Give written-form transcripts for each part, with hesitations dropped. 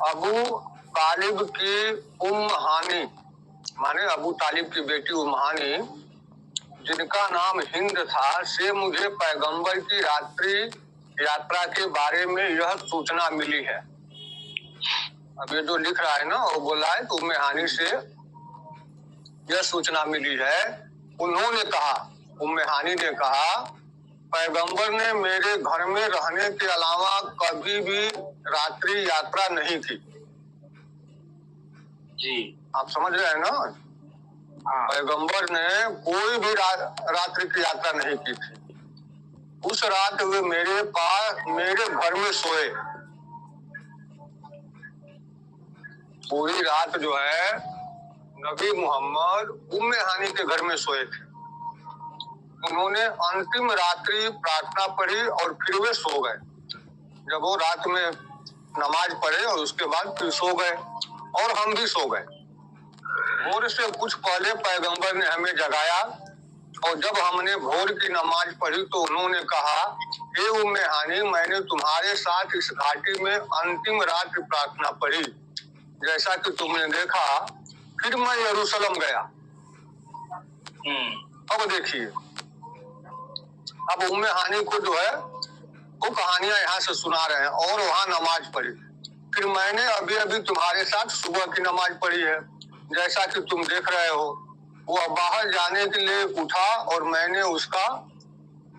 अबू तालिब की हानी, माने अबू तालिब की बेटी हानी, जिनका नाम हिंद था, से मुझे पैगंबर की रात्रि यात्रा के बारे में यह सूचना मिली है। अब ये जो लिख रहा है ना, वो बोला है कि हानी से यह सूचना मिली है। उन्होंने कहा, हानी ने कहा, पैगंबर ने मेरे घर में रहने के अलावा कभी भी रात्रि यात्रा नहीं की। जी, आप समझ रहे हैं ना? पैगंबर ने कोई भी रात्रि की यात्रा नहीं की थी। उस रात वे मेरे घर में सोए। पूरी रात जो है नबी मोहम्मद हानी के घर में सोए थे। उन्होंने अंतिम रात्रि प्रार्थना पढ़ी और फिर वे सो गए। जब वो रात में नमाज पढ़े और उसके बाद फिर सो गए, और हम भी सो गए। भोर से कुछ पहले पैगंबर ने हमें जगाया, और जब हमने भोर की नमाज पढ़ी तो उन्होंने कहा, हे हानी, मैंने तुम्हारे साथ इस घाटी में अंतिम रात्रि प्रार्थना पढ़ी, जैसा कि तुमने देखा। फिर मैं यरूशलेम गया। अब देखिए, अब हानी को जो है वो कहानियां यहाँ से सुना रहे हैं और वहां नमाज पढ़ी। फिर मैंने अभी अभी तुम्हारे साथ सुबह की नमाज पढ़ी है, जैसा कि तुम देख रहे हो। वो बाहर जाने के लिए उठा और मैंने उसका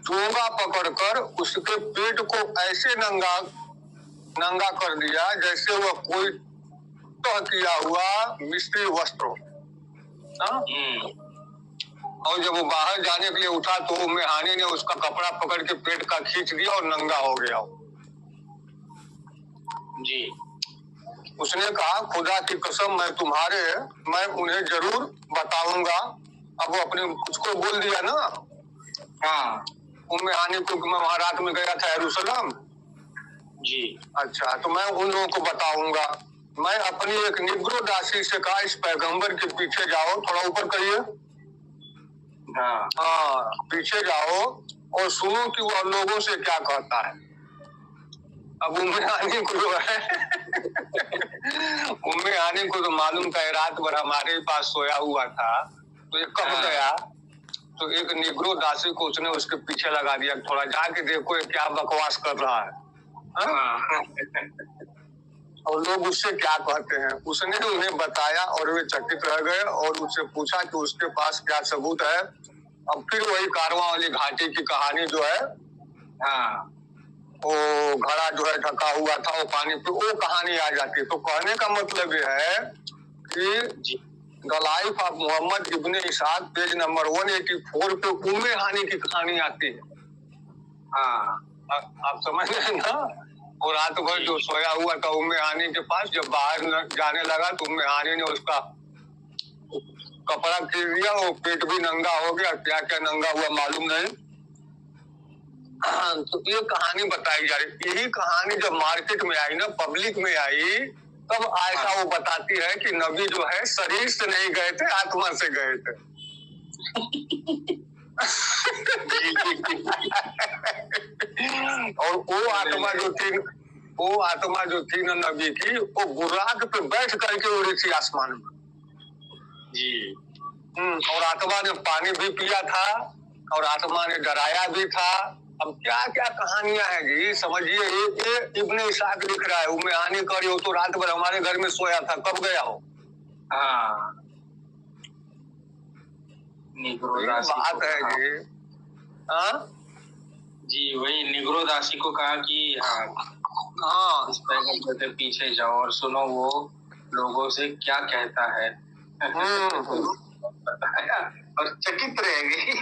चोगा पकड़कर उसके पेट को ऐसे नंगा कर दिया जैसे वह कोई तह किया हुआ मिस्त्री वस्त्र हो। और जब वो बाहर जाने के लिए उठा तो हानी ने उसका कपड़ा पकड़ के पेट का खींच दिया और नंगा हो गया। जी। उसने कहा, खुदा की कसम, मैं उन्हें जरूर बताऊंगा। अब वो अपने उसको बोल दिया ना, हाँ, हानी को मैं वहां रात में गया था यरूशलेम। जी। अच्छा, तो मैं उन लोगों को बताऊंगा। मैं अपनी एक निग्रो दासी से कहा, इस पैगंबर के पीछे जाओ, थोड़ा ऊपर करिए। हाँ, पीछे जाओ और सुनो कि वह लोगों से क्या कहता है। अब हानी को जो है हानी को तो मालूम था, रात भर हमारे पास सोया हुआ था, तो ये कब गया। तो एक निग्रो दासी को उसने उसके पीछे लगा दिया, थोड़ा जाके देखो ये क्या बकवास कर रहा है। और लोग उससे क्या कहते हैं। उसने उन्हें बताया और वे चकित रह गए और उससे पूछा कि उसके पास क्या सबूत है। अब फिर वही कारवां वाली घाटी की कहानी जो है, वो घड़ा जो है ढका हुआ था, वो पानी पे, वो कहानी आ जाती है। तो कहने का मतलब ये है कि the life of Muhammad ibn Ishaq page number 184 पे हानी की कहानी आती है। आप समझ रहे हैं ना? और रात भर जो सोया हुआ था हानी के पास, जब बाहर जाने लगा तो हानी ने उसका कपड़ा खींच दिया, वो पेट भी नंगा हो गया, क्या क्या नंगा हुआ मालूम नहीं। तो ये कहानी बताई जा रही। यही कहानी जब मार्केट में आई ना, पब्लिक में आई, तब आयशा वो बताती है कि नबी जो है शरीर से नहीं गए थे, आत्मा से गए थे। और वो आत्मा जो थी ना नबी की, वो बुराक पे बैठ करके उड़ी थी आसमान में। जी। और आत्मा ने पानी भी पिया था और आत्मा ने डराया भी था। अब क्या क्या कहानियां हैं जी, समझिए। ये इब्ने इसाक लिख रहा है, हानि करी हो तो रात भर हमारे घर में सोया था, कब गया हो। बात है जी। जी, वही निग्रो दासी को कहा कि इस पैगंबर के पीछे जाओ और सुनो वो लोगों से क्या कहता है। और चकित रहेगी।